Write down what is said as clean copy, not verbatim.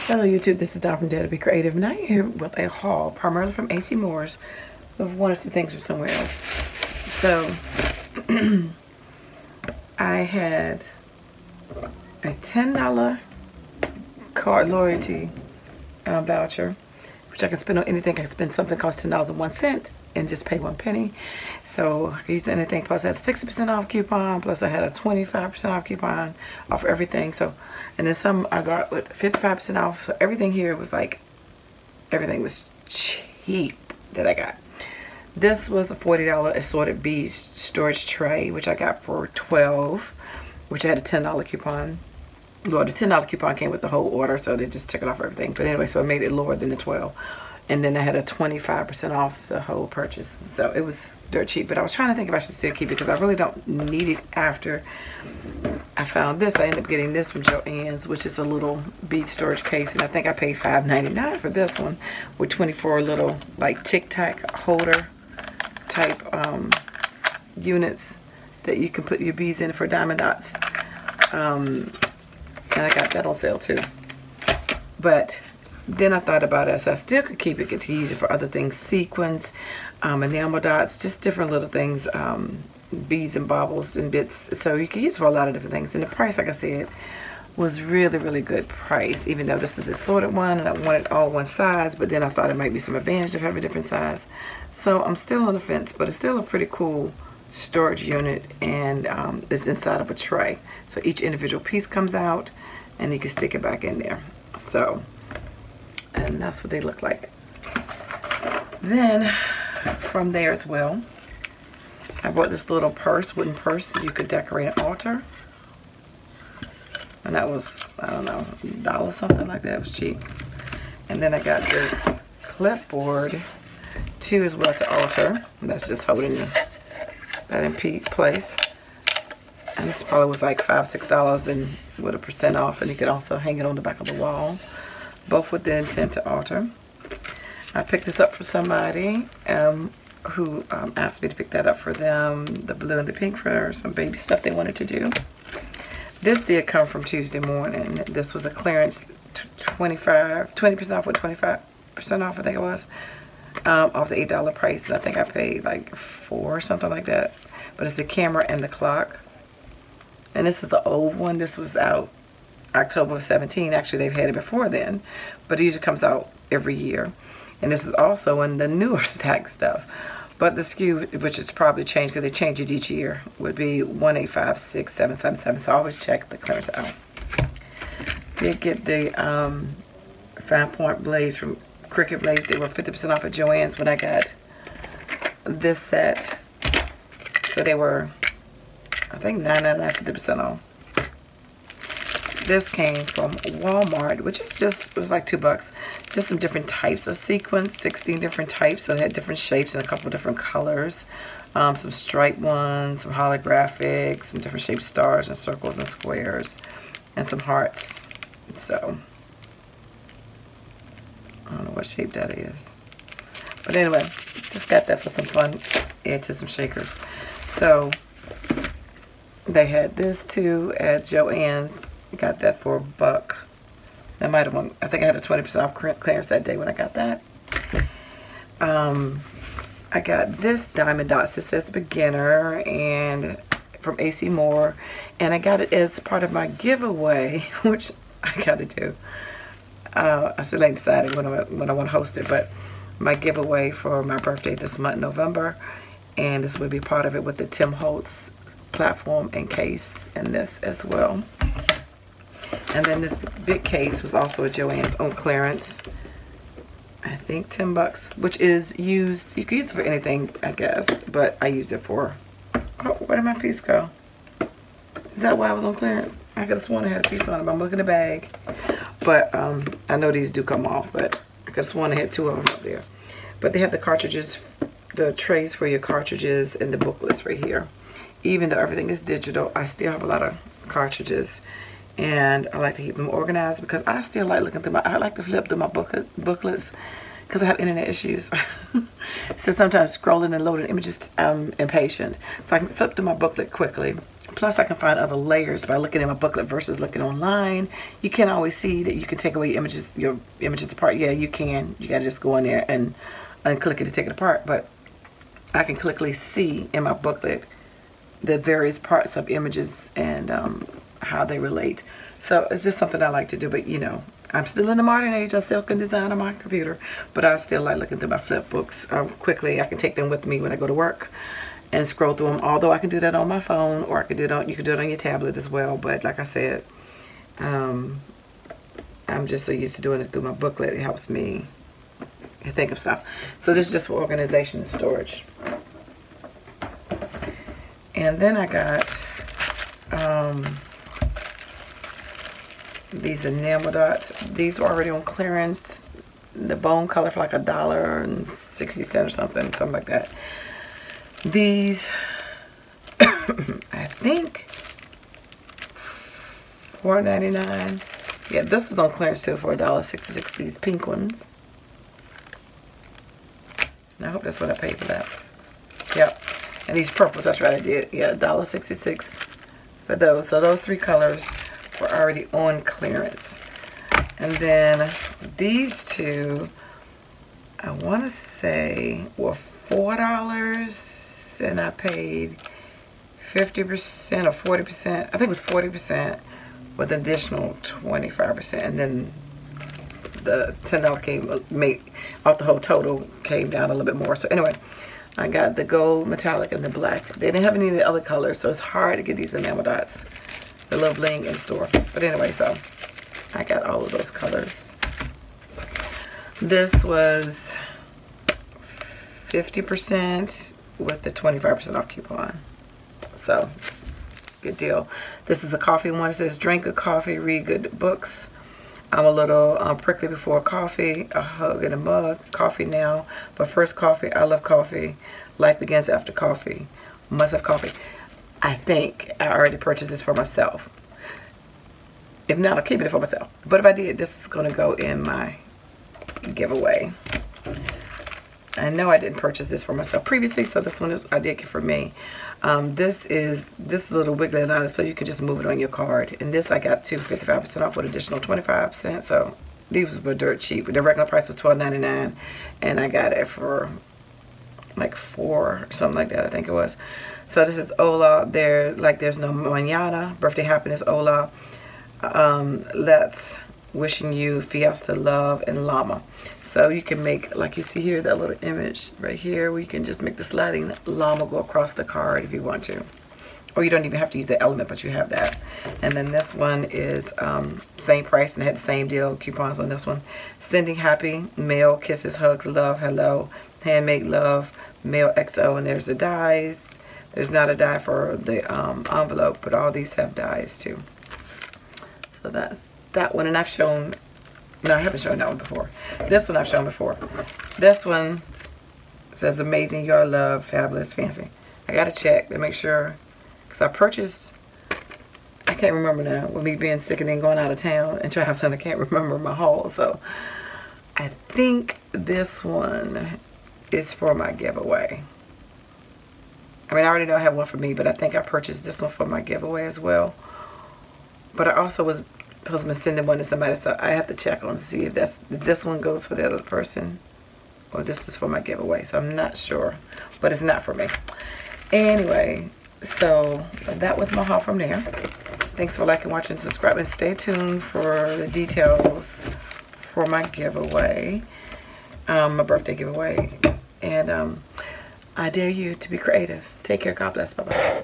Hello YouTube, this is Dawn from DaretoBeCreative, and I'm here with a haul, primarily from AC Moore's, with one or two things from somewhere else. So, I had a $10 card loyalty voucher, which I can spend on anything. I can spend something that costs $10.01 and just pay 1 penny. So I can use anything, plus I had a 60% off coupon, plus I had a 25% off coupon off everything. So, and then some I got with 55% off. So everything here was like, everything was cheap that I got. This was a $40 assorted beads storage tray, which I got for $12, which I had a $10 coupon. Well, the $10 coupon came with the whole order, so they just took it off everything. But anyway, so it made it lower than the 12. And then I had a 25% off the whole purchase. So it was dirt cheap. But I was trying to think if I should still keep it because I really don't need it after I found this. I ended up getting this from Joann's, which is a little bead storage case. And I think I paid $5.99 for this one with 24 little like tic-tac holder type units that you can put your beads in for diamond dots. And I got that on sale too. But then I thought about it, so I still could keep it, get to use it for other things, sequins, enamel dots, just different little things, beads and baubles and bits. So you can use it for a lot of different things. And the price, like I said, was really, really good price, even though this is a sorted one and I wanted all one size, but then I thought it might be some advantage of having a different size. So I'm still on the fence, but it's still a pretty cool storage unit, and it's inside of a tray. So each individual piece comes out and you can stick it back in there. So, and that's what they look like. Then from there as well, I bought this little purse, wooden purse that you could decorate an altar. And that was, I don't know, $1 something like that. It was cheap. And then I got this clipboard too as well to altar. And that's just holding that in place. And this probably was like $5, $6 and with a % off. And you could also hang it on the back of the wall. Both with the intent to altar. I picked this up for somebody who asked me to pick that up for them, the blue and the pink, for some baby stuff they wanted to do. This did come from Tuesday morning. This was a clearance 20% off with 25% off, I think it was, off the $8 price. And I think I paid like $4 or something like that. But it's the camera and the clock. And this is the old one. This was out October of 17. Actually, they've had it before then, but it usually comes out every year. And this is also in the newer stack stuff. But the SKU, which is probably changed because they change it each year, would be 1856777. So I always check the clearance out. Did get the 5-point blades from Cricut Blades. They were 50% off at Joann's when I got this set. So they were, I think, $9.99, 50% off. This came from Walmart, which is just, it was like $2. Just some different types of sequins, 16 different types. So it had different shapes and a couple different colors. Some striped ones, some holographic, some different shaped stars and circles and squares, and some hearts. So, I don't know what shape that is. But anyway, just got that for some fun, add to some shakers. So, they had this too at Joann's. Got that for $1. That might have won. I think I had a 20% off clearance that day when I got that. I got this diamond dots. It says beginner and from AC Moore, and I got it as part of my giveaway, which I got to do. I still ain't decided when I want to host it, but my giveaway for my birthday this month, November, and this would be part of it with the Tim Holtz platform and case, and this as well. And then this big case was also at Joann's on clearance. I think $10, which is used. You can use it for anything, I guess, but I use it for. Oh, where did my piece go? Is that why I was on clearance? I could have sworn I had a piece on it, but I'm looking in the bag. But I know these do come off, but I could have sworn I had 2 of them up there. But they have the cartridges, the trays for your cartridges, and the booklets right here. Even though everything is digital, I still have a lot of cartridges. And I like to keep them organized because I still like looking through I like to flip through my booklets because I have internet issues. So sometimes scrolling and loading images, I'm impatient. So I can flip through my booklet quickly, Plus, I can find other layers by looking at my booklet versus looking online. You can't always see that you can take away your images apart. Yeah, you can. You got to just go in there and unclick it to take it apart. But I can clearly see in my booklet the various parts of images and how they relate. So it's just something I like to do. But you know, I'm still in the modern age. I still can design on my computer, but I still like looking through my flip books quickly. I can take them with me when I go to work and scroll through them. Although I can do that on my phone, or I can do it on, you can do it on your tablet as well. But like I said, I'm just so used to doing it through my booklet. It helps me think of stuff. So this is just for organization and storage. And then I got these enamel dots. These were already on clearance. The bone color for like $1.60 or something like that. These, I think, $4.99. Yeah, this was on clearance too for $1.66. These pink ones. And I hope that's what I paid for that. Yep. And these purples, that's right, I did. Yeah, $1.66 for those. So those three colors were already on clearance. And then these two, I want to say, were $4, and I paid 50% or 40%. I think it was 40% with an additional 25%, and then the $10 made off the whole total came down a little bit more. So anyway, I got the gold, metallic, and the black. They didn't have any of the other colors, so it's hard to get these enamel dots, the little bling in store. But anyway, so I got all of those colors. This was 50% with the 25% off coupon. So, good deal. This is a coffee one. It says, drink good coffee, read good books. I'm a little prickly before coffee, a hug in a mug, coffee now. But first coffee, I love coffee. Life begins after coffee. Must have coffee. I think I already purchased this for myself. If not, I'll keep it for myself. But if I did, this is going to go in my giveaway. I know I didn't purchase this for myself previously, so this one I did get for me. This is this little wiggling on it, so you can just move it on your card. And this I got too, 55% off with additional 25%. So these were dirt cheap. The regular price was $12.99, and I got it for like $4 or something like that, I think it was. So this is Ola. There's no mañana. Birthday happiness, Ola. Let's wishing you fiesta, love, and llama. So you can make, like you see here, that little image right here, where you can just make the sliding llama go across the card if you want to. Or you don't even have to use the element, but you have that. And then this one is same price, and had the same deal, coupons on this one. Sending happy mail, kisses, hugs, love, hello, handmade love, mail XO, and there's the dies. There's not a die for the envelope, but all these have dies too. So that's that one. And I've shown, no, I haven't shown that one before. This one I've shown before. This one says amazing, your love, fabulous, fancy. I gotta check to make sure, because I purchased, I can't remember now, with me being sick and then going out of town and traveling, I can't remember my haul. So I think this one is for my giveaway. I mean, I already know I have one for me, but I think I purchased this one for my giveaway as well. But I also was supposed to be sending one to somebody, so I have to check on to see if this one goes for the other person or this is for my giveaway. So I'm not sure, but it's not for me. Anyway, so that was my haul from there. Thanks for liking, watching, subscribing. Stay tuned for the details for my giveaway, my birthday giveaway. And I dare you to be creative. Take care. God bless. Bye-bye.